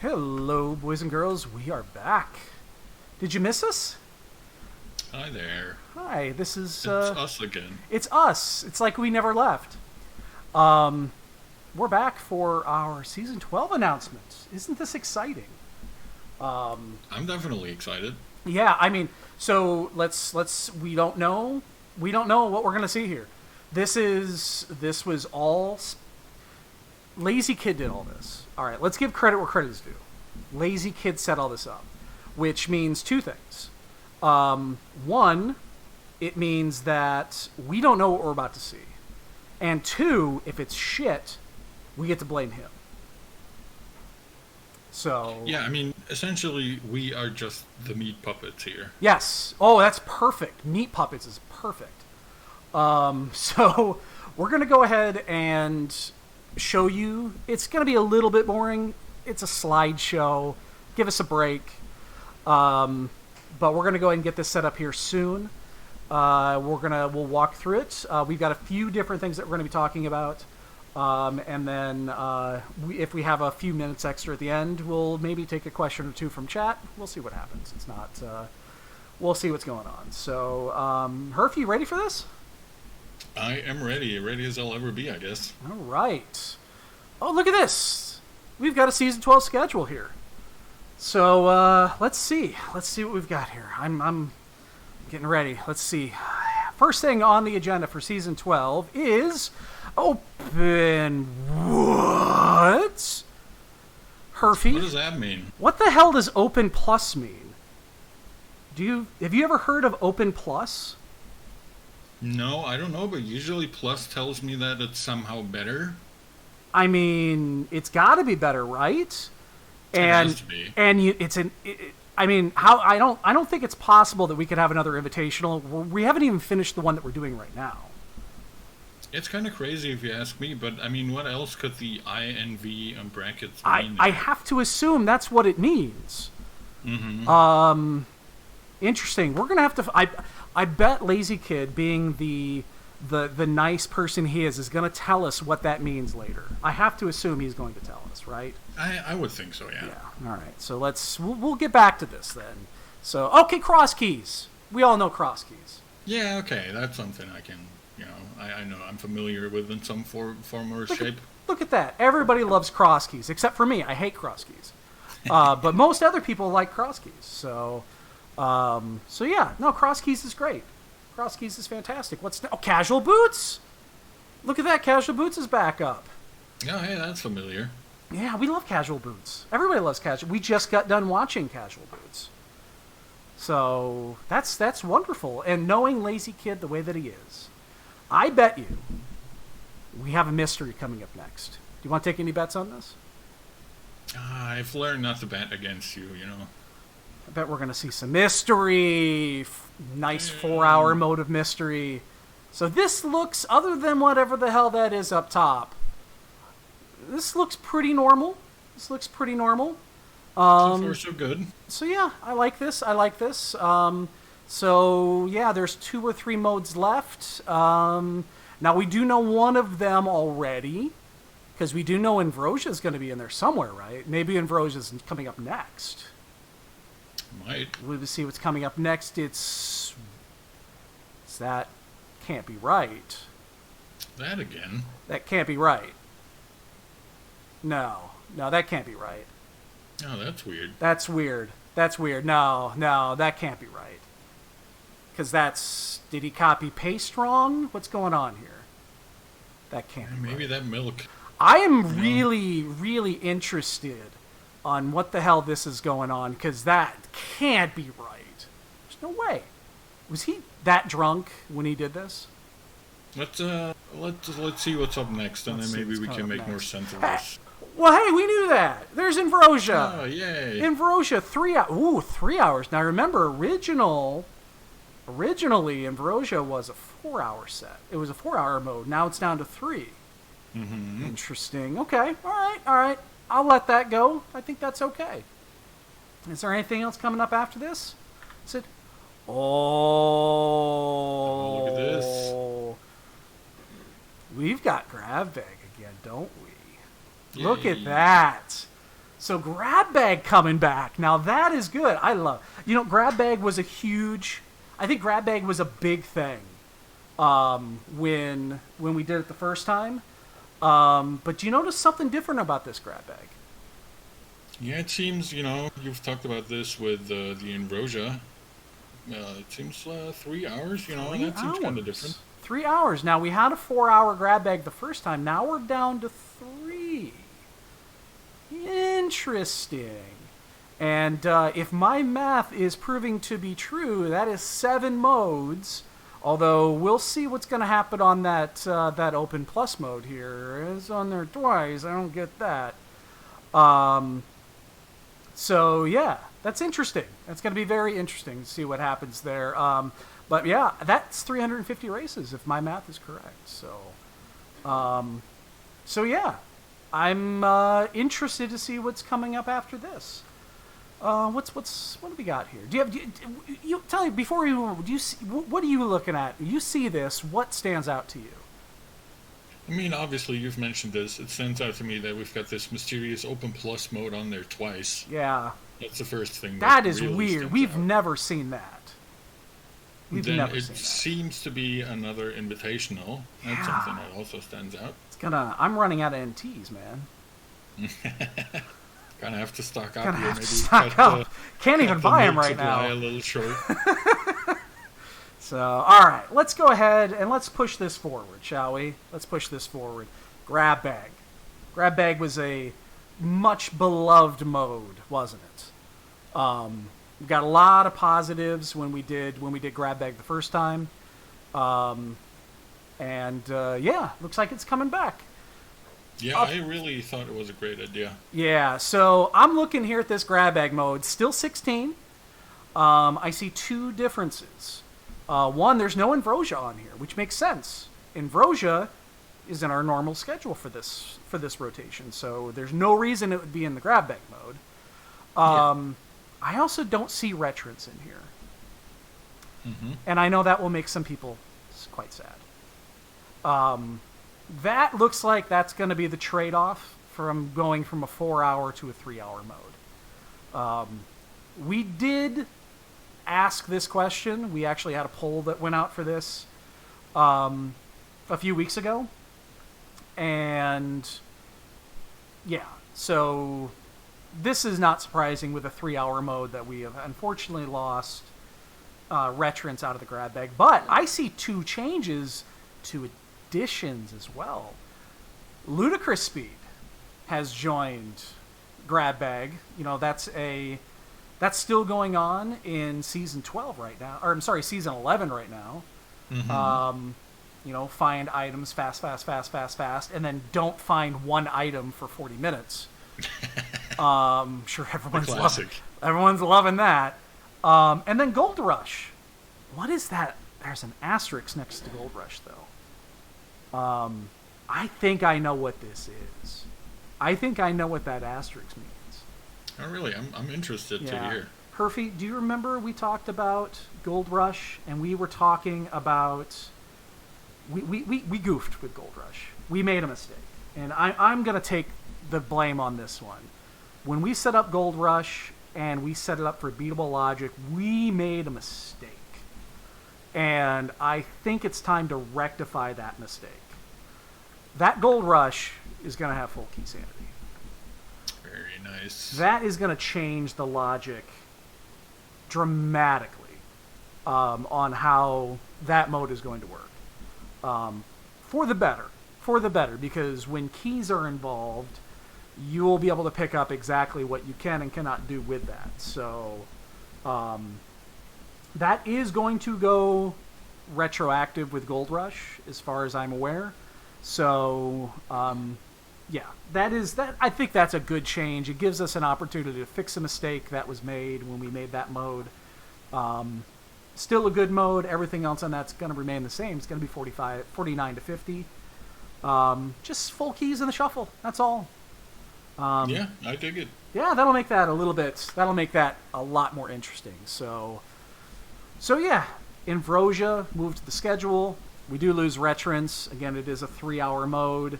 Hello, boys and girls. We are back. Did you miss us? Hi there. Hi, this is... It's us again. It's us. It's like we never left. We're back for our Season 12 announcement. Isn't this exciting? I'm definitely excited. Yeah, I mean, so let's we don't know what we're going to see here. This was all... Lazy Kid did all this. All right, let's give credit where credit is due. Lazy Kid set all this up, which means two things. One, it means that we don't know what we're about to see. And two, if it's shit, we get to blame him. So... Yeah, I mean, essentially, we are just the meat puppets here. Yes. Oh, that's perfect. Meat Puppets is perfect. So we're going to go ahead and show you. It's going to be a little bit boring. It's a slideshow. Give us a break. But we're going to go ahead and get this set up here soon. We'll walk through it. We've got a few different things that we're going to be talking about. And then if we have a few minutes extra at the end, we'll maybe take a question or two from chat. We'll see what happens. It's not... we'll see what's going on. So, Herf, you ready for this? I am ready. Ready as I'll ever be, I guess. All right. Oh, look at this. We've got a Season 12 schedule here. So, let's see. Let's see what we've got here. I'm getting ready. Let's see. First thing on the agenda for Season 12 is... Open what? Herfy? What does that mean? What the hell does Open Plus mean? Have you ever heard of Open Plus? No, I don't know, but usually Plus tells me that it's somehow better. I mean, it's got to be better, right? And it has to be. I mean, how I don't think it's possible that we could have another invitational. We haven't even finished the one that we're doing right now. It's kind of crazy if you ask me, but I mean, what else could the I and V and brackets mean? I have to assume that's what it means. Mm-hmm. Interesting. We're gonna have to. I bet Lazy Kid, being the nice person he is gonna tell us what that means later. I have to assume he's going to tell us, right? I would think so, yeah. Yeah. All right. So we'll get back to this then. So okay, cross keys. We all know cross keys. Yeah. Okay, that's something I can. I know I'm familiar with in some form or shape. Look at that. Everybody loves cross keys, except for me. I hate cross keys. But most other people like cross keys. So yeah. No, cross keys is great. Cross keys is fantastic. Casual boots? Look at that. Casual boots is back up. Oh, hey, that's familiar. Yeah, we love casual boots. Everybody loves casual. We just got done watching Casual Boots. So that's wonderful. And knowing Lazy Kid the way that he is, I bet you we have a mystery coming up next. Do you want to take any bets on this? I've learned not to bet against you, I bet we're going to see some mystery. Nice 4-hour mode of mystery. So this looks, other than whatever the hell that is up top, this looks pretty normal. So far, so good. So yeah, I like this. So yeah, there's 2 or 3 modes left. Now we do know one of them already, because we do know Ambrosia's going to be in there somewhere, right? Maybe Ambrosia's coming up next. Might. We'll see what's coming up next. It's that can't be right. That again. That can't be right. No, that can't be right. Oh, that's weird. That's weird. No, that can't be right. Because did he copy paste wrong? What's going on here? That can't be Maybe right. That milk. I am really, really interested on what the hell this is going on, because that can't be right. There's no way. Was he that drunk when he did this? Let's see what's up next, and then maybe we can make more sense of this. Well, hey, we knew that. There's Ambrosia. Oh, yay. Ambrosia, 3 hours. Ooh, 3 hours. Now remember, originally Ambrosia was a 4-hour set. It was a 4-hour mode. Now it's down to 3. Mm-hmm. Interesting. Okay. All right. I'll let that go. I think that's okay. Is there anything else coming up after this? Is it? Oh, look at this. We've got grab bag again, don't we? Yay. Look at that. So grab bag coming back. Now that is good. I love. Grab bag was a huge. I think grab bag was a big thing when we did it the first time. But do you notice something different about this grab bag? Yeah, it seems, you've talked about this with the Ambrosia. It seems 3 hours, that seems kind of different. 3 hours. Now, we had a 4-hour grab bag the first time. Now we're down to 3. Interesting. And if my math is proving to be true, that is 7 modes. Although we'll see what's going to happen on that Open Plus mode here. It's on there twice. I don't get that. So yeah, that's interesting. That's going to be very interesting to see what happens there. But yeah, that's 350 races if my math is correct. So yeah, I'm interested to see what's coming up after this. What do we got here? You tell me before we move on, what are you looking at? You see this? What stands out to you? I mean, obviously, you've mentioned this. It stands out to me that we've got this mysterious Open Plus mode on there twice. Yeah. That's the first thing. That is really weird. We've never seen that. It seems to be another invitational. That's something that also stands out. I'm running out of NTs, man. Gonna have to stock up Gonna here. have Maybe to stock up. Can't even buy them right now. A little short. So, all right, let's go ahead and let's push this forward, shall we? Let's push this forward. Grab bag. Grab bag was a much beloved mode, wasn't it? We got a lot of positives when we did grab bag the first time, yeah, looks like it's coming back. Yeah, I really thought it was a great idea. Yeah, so I'm looking here at this grab bag mode, still 16. I see 2 differences. One, there's no Ambrosia on here, which makes sense. Ambrosia is in our normal schedule for this rotation, so there's no reason it would be in the grab bag mode. I also don't see Retrants in here. Mm-hmm. And I know that will make some people quite sad. That looks like that's going to be the trade-off from going from a 4-hour to a 3-hour mode. We did ask this question. We actually had a poll that went out for this a few weeks ago. And yeah, so this is not surprising with a 3-hour mode that we have unfortunately lost Retrants out of the grab bag. But I see 2 changes to additions as well. Ludicrous Speed has joined grab bag. That's still going on in season 12 right now, or I'm sorry, season 11 right now. Mm-hmm. Find items fast, and then don't find one item for 40 minutes. Sure, everyone's loving that. And then Gold Rush. What is that? There's an asterisk next to Gold Rush, though. I think I know what this is. I think I know what that asterisk means. Oh, really? I'm interested to hear. Herfy, do you remember we talked about Gold Rush, and we were talking about... We goofed with Gold Rush. We made a mistake. And I'm going to take the blame on this one. When we set up Gold Rush, and we set it up for beatable logic, we made a mistake. And I think it's time to rectify that mistake. That Gold Rush is going to have full key sanity. Very nice. That is going to change the logic dramatically on how that mode is going to work. For the better, because when keys are involved, you will be able to pick up exactly what you can and cannot do with that. So that is going to go retroactive with Gold Rush, as far as I'm aware. So yeah, that. I think that's a good change. It gives us an opportunity to fix a mistake that was made when we made that mode. Still a good mode. Everything else on that's going to remain the same. It's going to be 49 to 50. Just full keys in the shuffle. That's all. Yeah, I dig it. Yeah, that'll make that a lot more interesting. So yeah, Ambrosia moved to the schedule. We do lose Retrants. Again, it is a 3-hour mode.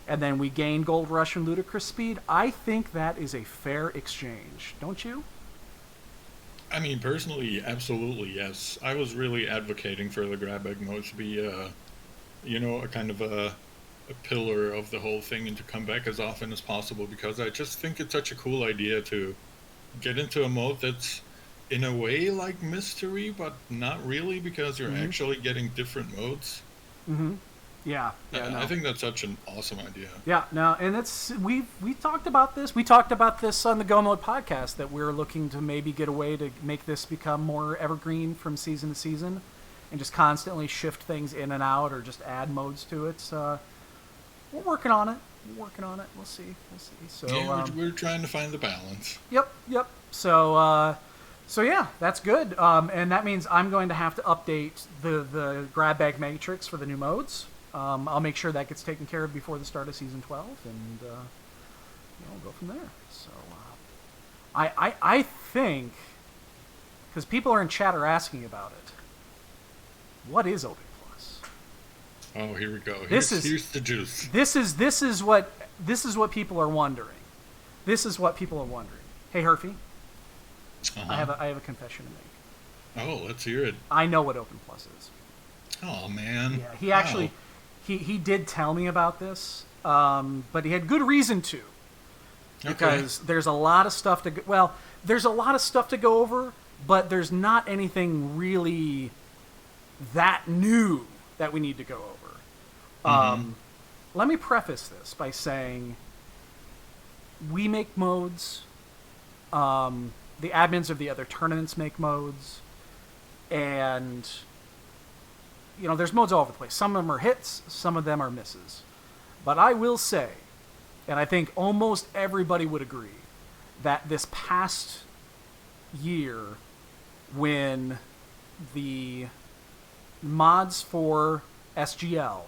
and then we gain Gold Rush and Ludicrous Speed, I think that is a fair exchange. Don't you? I mean, personally, absolutely, yes. I was really advocating for the grab bag mode to be, a kind of a pillar of the whole thing and to come back as often as possible, because I just think it's such a cool idea to get into a mode that's in a way like mystery, but not really, because you're actually getting different modes. Mm-hmm. Yeah. No. I think that's such an awesome idea. Yeah, no, and we talked about this. We talked about this on the Go Mode podcast, that we're looking to maybe get a way to make this become more evergreen from season to season, and just constantly shift things in and out, or just add modes to it. So, we're working on it. We'll see. So yeah, we're trying to find the balance. Yep. So yeah, that's good. And that means I'm going to have to update the grab bag matrix for the new modes. I'll make sure that gets taken care of before the start of season 12, and we'll go from there. So I think, because people are in chat are asking about it, what is Open Plus? Oh, here we go. Here's the juice. This is what people are wondering. Hey, Herfy. I have a confession to make. Oh, let's hear it. I know what Open Plus is. Oh man. Yeah, he actually he did tell me about this, but he had good reason to, because there's a lot of stuff to go over, but there's not anything really that new that we need to go over. Let me preface this by saying we make modes. The admins of the other tournaments make modes, and there's modes all over the place. Some of them are hits, some of them are misses. But I will say, and I think almost everybody would agree, that this past year, when the mods for SGL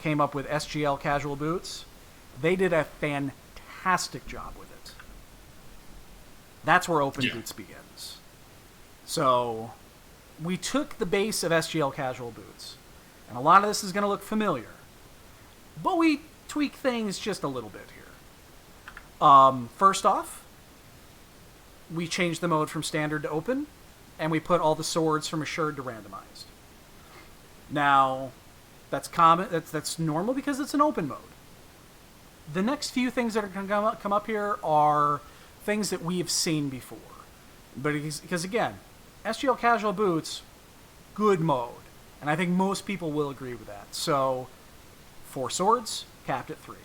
came up with SGL casual boots, they did a fantastic job with it. That's where Open Boots begins. So we took the base of SGL casual boots, and a lot of this is going to look familiar, but we tweak things just a little bit here. First off, we changed the mode from standard to open, and we put all the swords from assured to randomized. Now, that's common. That's normal because it's an open mode. The next few things that are going to come up here are things that we've seen before, but because again, SGL casual boots, good mode, and I think most people will agree with that. So, 4 swords capped at 3,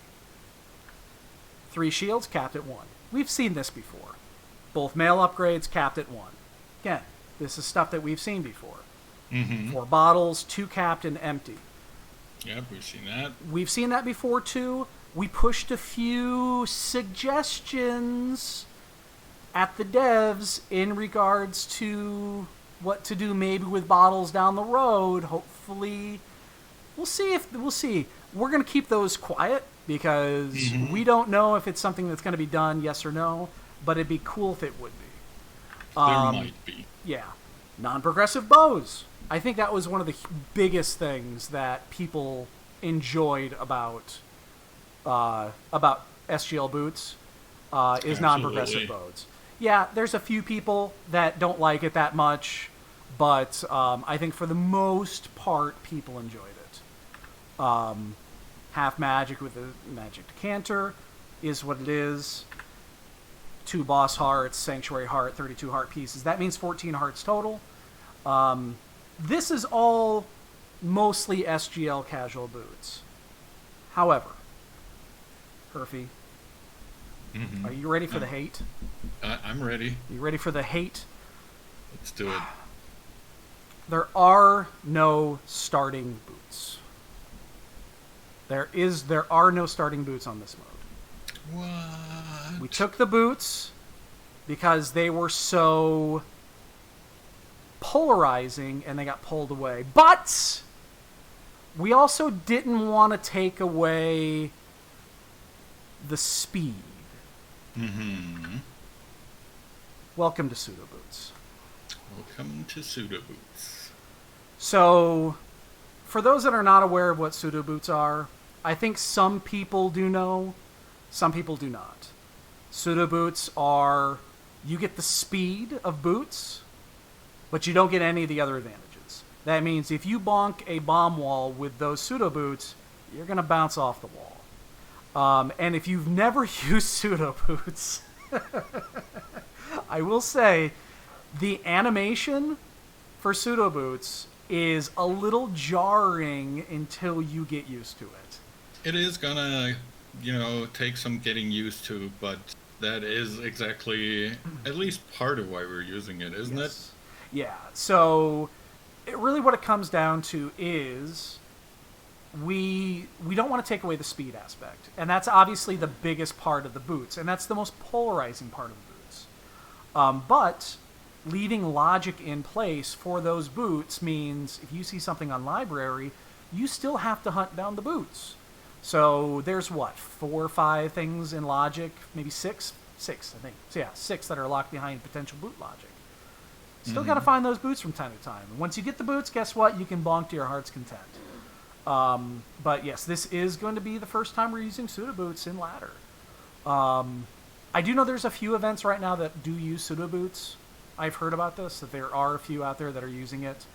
3 shields capped at 1. We've seen this before. Both male upgrades capped at 1. Again, this is stuff that we've seen before. 4 bottles, 2 capped and empty. Yep, we've seen that. We've seen that before too. We pushed a few suggestions at the devs in regards to what to do maybe with bottles down the road. Hopefully, we'll see. We're going to keep those quiet because we don't know if it's something that's going to be done, yes or no, but it'd be cool if it would be. There might be. Yeah. Non-progressive bows. I think that was one of the biggest things that people enjoyed about SGL boots is non-progressive bows. Yeah, there's a few people that don't like it that much, but I think for the most part, people enjoyed it. Half magic with a magic decanter is what it is. 2 boss hearts, sanctuary heart, 32 heart pieces. That means 14 hearts total. This is all mostly SGL casual boots. However, Herfy, are you ready for the hate? I'm ready. You ready for the hate? Let's do it. There are no starting boots. There are no starting boots on this mode. What? We took the boots because they were so polarizing and they got pulled away. But we also didn't want to take away the speed. Welcome to pseudo boots. Welcome to pseudo boots. So, for those that are not aware of what pseudo boots are, I think some people do know, some people do not. Pseudo boots are, you get the speed of boots, but you don't get any of the other advantages. That means if you bonk a bomb wall with those pseudo boots, you're going to bounce off the wall. And if you've never used pseudo boots, I will say the animation for pseudo boots is a little jarring until you get used to it. It is gonna, take some getting used to, but that is exactly at least part of why we're using it, isn't it? Yeah. So, really, what it comes down to is we don't want to take away the speed aspect, and that's obviously the biggest part of the boots, and that's the most polarizing part of the boots. But leaving logic in place for those boots means if you see something on library, you still have to hunt down the boots. So there's 4 or 5 things in logic, maybe 6, I think. So yeah, 6 that are locked behind potential boot logic. Still got to find those boots from time to time. And once you get the boots, guess what? You can bonk to your heart's content. But yes, this is going to be the first time we're using pseudo boots in ladder. I do know there's a few events right now that do use pseudo boots. I've heard about this, that there are a few out there that are using it.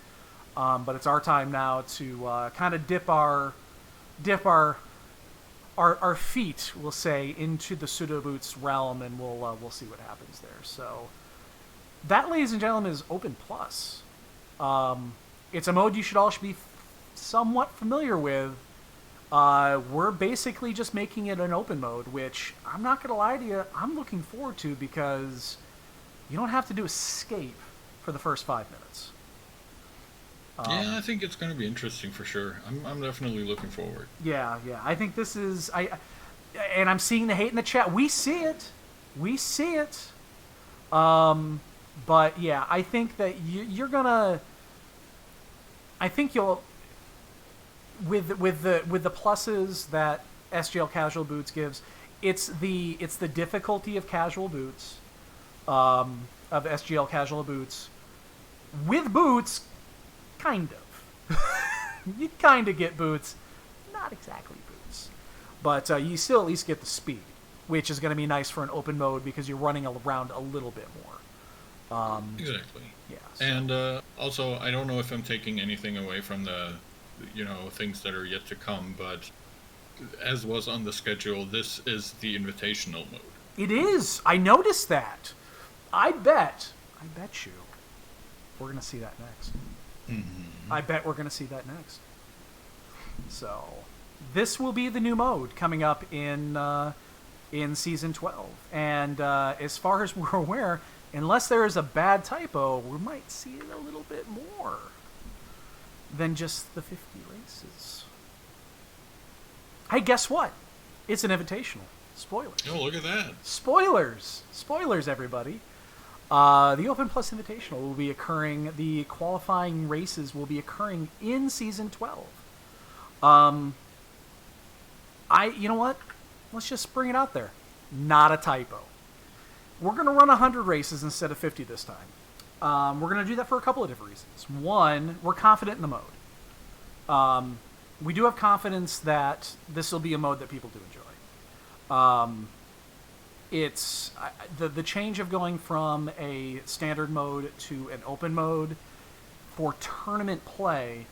But it's our time now to kind of dip our feet, we'll say, into the pseudo boots realm, and we'll see what happens there. So that, ladies and gentlemen, is Open Plus. It's a mode you should all be somewhat familiar with. We're basically just making it an open mode, which I'm not going to lie to you, I'm looking forward to, because you don't have to do escape for the first 5 minutes. Yeah, I think it's going to be interesting for sure. I'm definitely looking forward. Yeah. I think this is... and I'm seeing the hate in the chat. We see it. But yeah, I think that you're going to... I think you'll... With the pluses that SGL Casual Boots gives, it's the difficulty of casual boots, of SGL Casual Boots. With boots, kind of. You kind of get boots, not exactly boots, but you still at least get the speed, which is going to be nice for an open mode because you're running around a little bit more. Exactly. Yeah. So. And also, I don't know if I'm taking anything away from the things that are yet to come, but as was on the schedule, this is the invitational mode. It is. I noticed that. I bet you we're going to see that next. Mm-hmm. I bet we're going to see that next. So this will be the new mode coming up in Season 12. And as far as we're aware, unless there is a bad typo, we might see it a little bit more than just the 50 races. Hey, guess what? It's an invitational. Spoilers. Oh, look at that. Spoilers, everybody. The Open Plus Invitational will be occurring, the qualifying races will be occurring in Season 12. You know what? Let's just bring it out there. Not a typo. We're going to run 100 races instead of 50 this time. We're going to do that for a couple of different reasons. One, we're confident in the mode. We do have confidence that this will be a mode that people do enjoy. It's the change of going from a standard mode to an open mode for tournament play,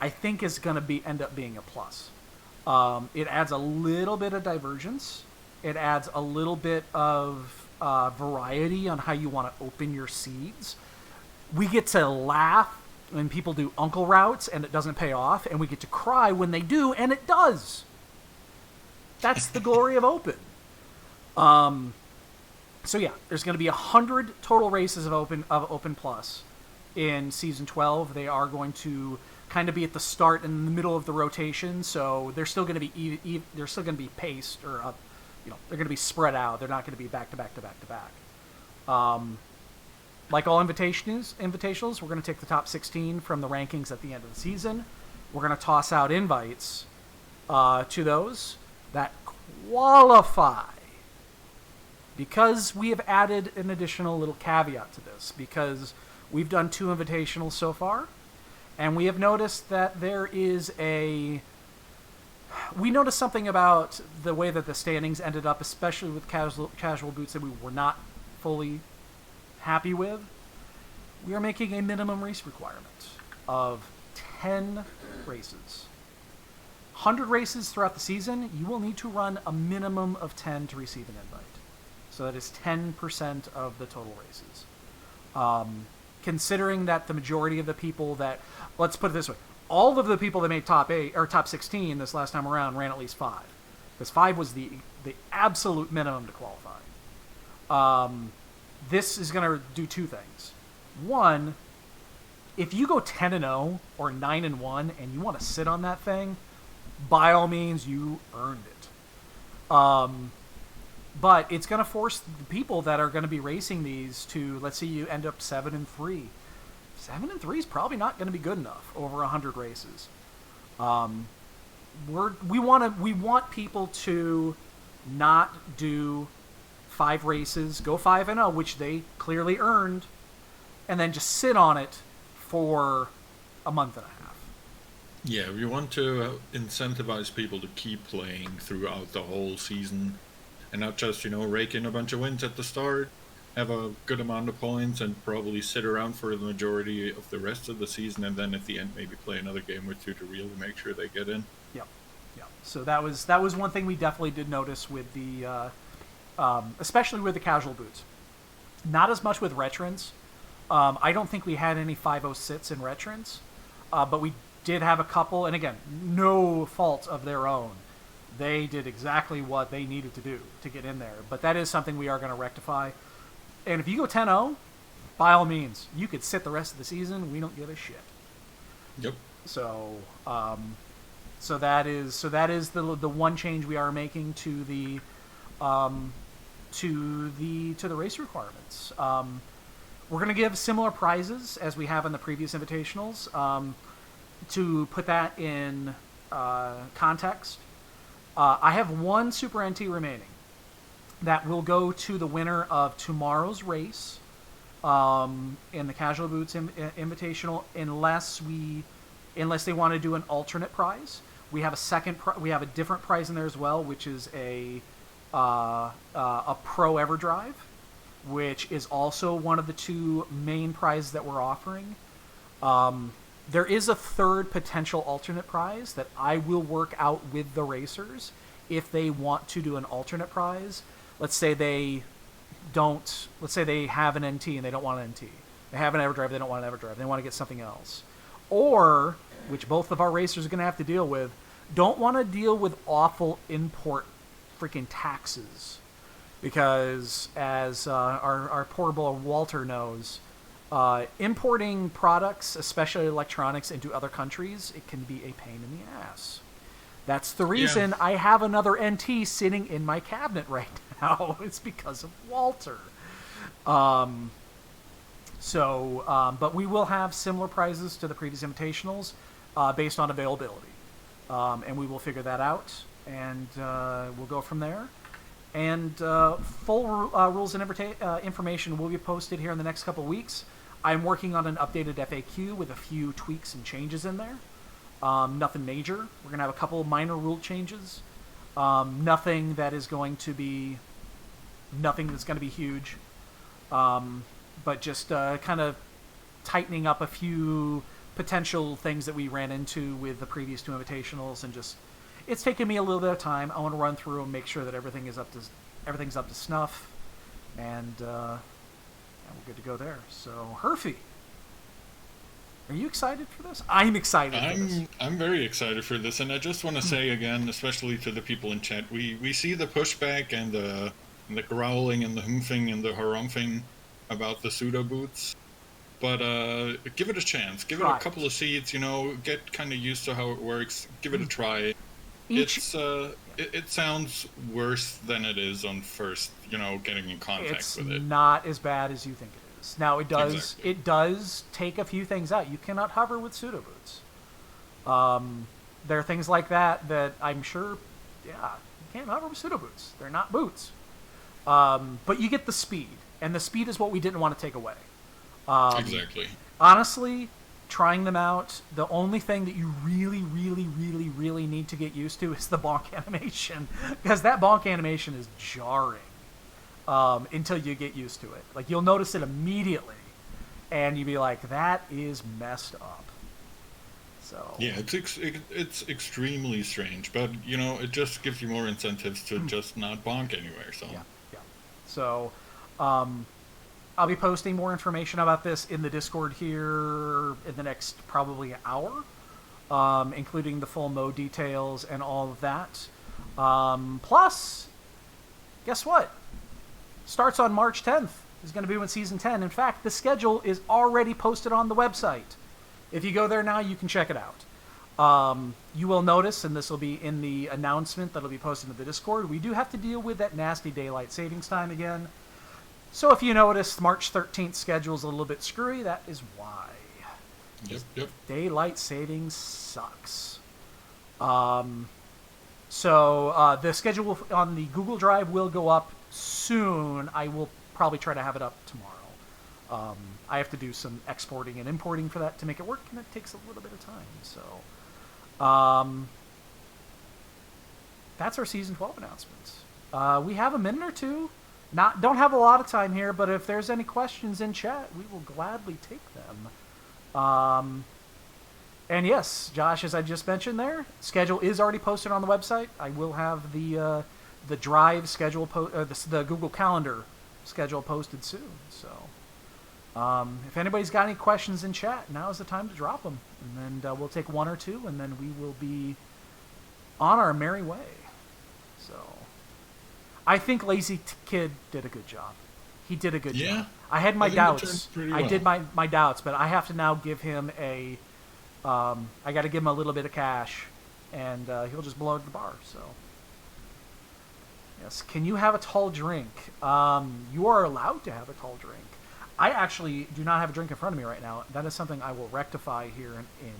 I think is going to end up being a plus. It adds a little bit of divergence. It adds a little bit of variety on how you want to open your seeds. We get to laugh when people do uncle routes and it doesn't pay off, and we get to cry when they do and it does. That's the glory of open. So yeah, there's going to be 100 total races of Open Plus in Season 12. They are going to kind of be at the start and the middle of the rotation, so they're still going to be they're still going to be paced, or they're going to be spread out. They're not going to be back to back to back to back. Like all invitationals, we're going to take the top 16 from the rankings at the end of the season. We're going to toss out invites to those that qualify. Because we have added an additional little caveat to this, because we've done 2 invitationals so far, and we have noticed that there is we noticed something about the way that the standings ended up, especially with casual boots that we were not fully happy with. We are making a minimum race requirement of 10 races. 100 races throughout the season, you will need to run a minimum of 10 to receive an invite. So that is 10% of the total races. Considering that the majority of the people that, let's put it this way, all of the people that made top 8 or top 16 this last time around ran at least 5. Because 5 was the absolute minimum to qualify. This is going to do two things. One, if you go 10-0 or 9-1 and you want to sit on that thing, by all means, you earned it. But it's going to force the people that are going to be racing these to, let's say you end up 7-3. 7-3 is probably not going to be good enough over 100 races. We want people to not do 5 races, go 5-0, which they clearly earned, and then just sit on it for a month and a half. Yeah, we want to incentivize people to keep playing throughout the whole season, and not just, rake in a bunch of wins at the start, have a good amount of points, and probably sit around for the majority of the rest of the season, and then at the end maybe play another game or two to really make sure they get in. Yep. So that was one thing we definitely did notice with the, especially with the casual boots. Not as much with veterans. I don't think we had any 506 in veterans, but we did have a couple, and again, no fault of their own. They did exactly what they needed to do to get in there, but that is something we are going to rectify. And if you go 10-0, by all means, you could sit the rest of the season. We don't give a shit. Yep. So that is the one change we are making to the race requirements. We're going to give similar prizes as we have in the previous invitationals. To put that in context, I have one Super NT remaining that will go to the winner of tomorrow's race in the Casual Boots Invitational, unless they want to do an alternate prize. We have we have a different prize in there as well, which is a Pro Everdrive, which is also one of the 2 main prizes that we're offering. There is a third potential alternate prize that I will work out with the racers if they want to do an alternate prize. Let's say they have an NT and they don't want an NT. They have an Everdrive, they don't want an Everdrive. They want to get something else. Or, which both of our racers are going to have to deal with, don't want to deal with awful import freaking taxes. Because, as our poor boy Walter knows, importing products, especially electronics, into other countries, it can be a pain in the ass. That's the reason I have another NT sitting in my cabinet right now. It's because of Walter. But we will have similar prizes to the previous invitationals based on availability. And we will figure that out, and we'll go from there. And full rules and information will be posted here in the next couple of weeks. I'm working on an updated FAQ with a few tweaks and changes in there. Nothing major. We're going to have a couple of minor rule changes. Nothing that's going to be huge. But just kind of tightening up a few potential things that we ran into with the previous 2 invitationals, and just it's taken me a little bit of time. I want to run through and make sure that everything's up to snuff, and we're good to go there. So, Herfy, are you excited for this? I'm excited for this. I'm very excited for this, and I just want to say again, especially to the people in chat, we see the pushback and the growling and the humping and the harumphing about the pseudo boots, but give it a chance. Give it a couple of seats. Get kind of used to how it works. Give it a try. It sounds worse than it is on first, getting in contact with it. It's not as bad as you think it is. Now, it does Exactly. It does take a few things out. You cannot hover with pseudo boots. There are things like that I'm sure, you can't hover with pseudo boots. They're not boots. But you get the speed, and the speed is what we didn't want to take away. Exactly. Honestly, trying them out. The only thing that you really, really, really, really need to get used to is the bonk animation, because that bonk animation is jarring until you get used to it. Like, you'll notice it immediately, and you'll be like, that is messed up. So Yeah, it's extremely strange, but it just gives you more incentives to just not bonk anywhere. So yeah, yeah. So I'll be posting more information about this in the Discord here in the next probably an hour, including the full mode details and all of that. Plus, guess what? Starts on March 10th. Is going to be when Season 10. In fact, the schedule is already posted on the website. If you go there now, you can check it out. You will notice, and this will be in the announcement that'll be posted to the Discord, we do have to deal with that nasty daylight savings time again. So if you notice, March 13th schedule is a little bit screwy. That is why. Yep. Daylight savings sucks. So the schedule on the Google Drive will go up soon. I will probably try to have it up tomorrow. I have to do some exporting and importing for that to make it work, and it takes a little bit of time. So that's our Season 12 announcements. We have a minute or two. Don't have a lot of time here, but if there's any questions in chat, we will gladly take them. And yes, Josh, as I just mentioned there, schedule is already posted on the website. I will have the Drive schedule, the Google Calendar schedule posted soon. So if anybody's got any questions in chat, now is the time to drop them. And then we'll take one or two, and then we will be on our merry way. So I think Lazy Kid did a good job. He did a good job. I had my doubts. I did my doubts, but I have to now give him I got to give him a little bit of cash, and he'll just blow it at the bar. So yes, can you have a tall drink? You are allowed to have a tall drink. I actually do not have a drink in front of me right now. That is something I will rectify here in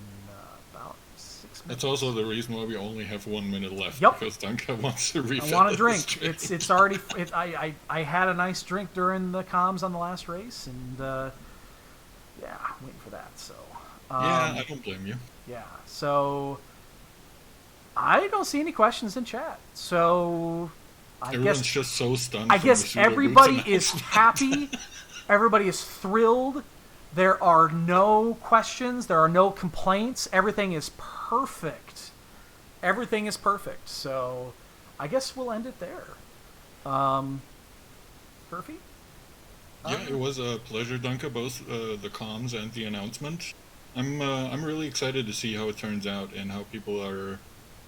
about 6 minutes. That's also the reason why we only have 1 minute left. Yep. Because Duncan wants to refill. I want a drink. It's already. I had a nice drink during the comms on the last race, and yeah, I'm waiting for that. So yeah, I don't blame you. Yeah. So I don't see any questions in chat. So Everyone's just so stunned. I guess everybody is happy. Everybody is thrilled. There are no questions. There are no complaints. Everything is perfect. Everything is perfect. So I guess we'll end it there. Murphy? Yeah, it was a pleasure, Duncan, both the comms and the announcement. I'm really excited to see how it turns out and how people are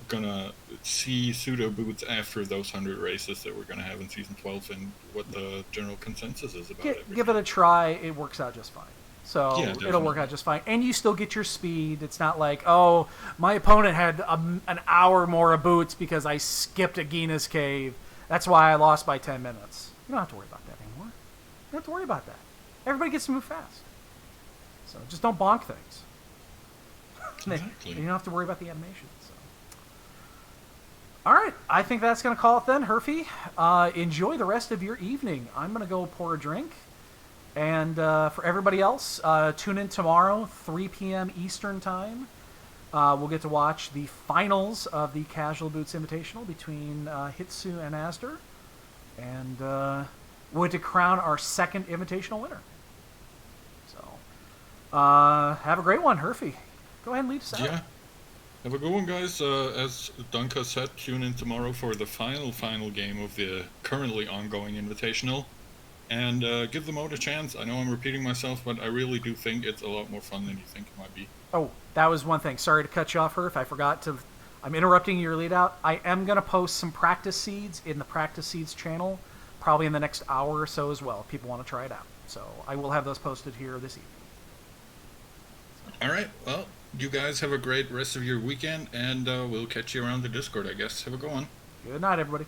gonna see pseudo boots after those 100 races that we're gonna have in Season 12 and what the general consensus is about it. Give it a try. It works out just fine. So yeah, it'll work out just fine. And you still get your speed. It's not like, oh, my opponent had an hour more of boots because I skipped a Gina's cave. That's why I lost by 10 minutes. You don't have to worry about that anymore. You don't have to worry about that. Everybody gets to move fast. So just don't bonk things. Exactly. You don't have to worry about the animation. So. All right. I think that's going to call it then, Herfy. Enjoy the rest of your evening. I'm going to go pour a drink. And for everybody else, tune in tomorrow, 3 p.m. Eastern Time. We'll get to watch the finals of the Casual Boots Invitational between Hitsu and Asder. And we'll get to crown our second Invitational winner. So, have a great one, Herfy. Go ahead and lead us out. Yeah. Have a good one, guys. As Duncan said, tune in tomorrow for the final game of the currently ongoing Invitational. And give the mode a chance. I know I'm repeating myself, but I really do think it's a lot more fun than you think it might be. Oh, that was one thing. Sorry to cut you off, Herf. I forgot to... I'm interrupting your lead out. I am going to post some practice seeds in the Practice Seeds channel, probably in the next hour or so as well, if people want to try it out. So I will have those posted here this evening. All right. Well, you guys have a great rest of your weekend, and we'll catch you around the Discord, I guess. Have a good one. Good night, everybody.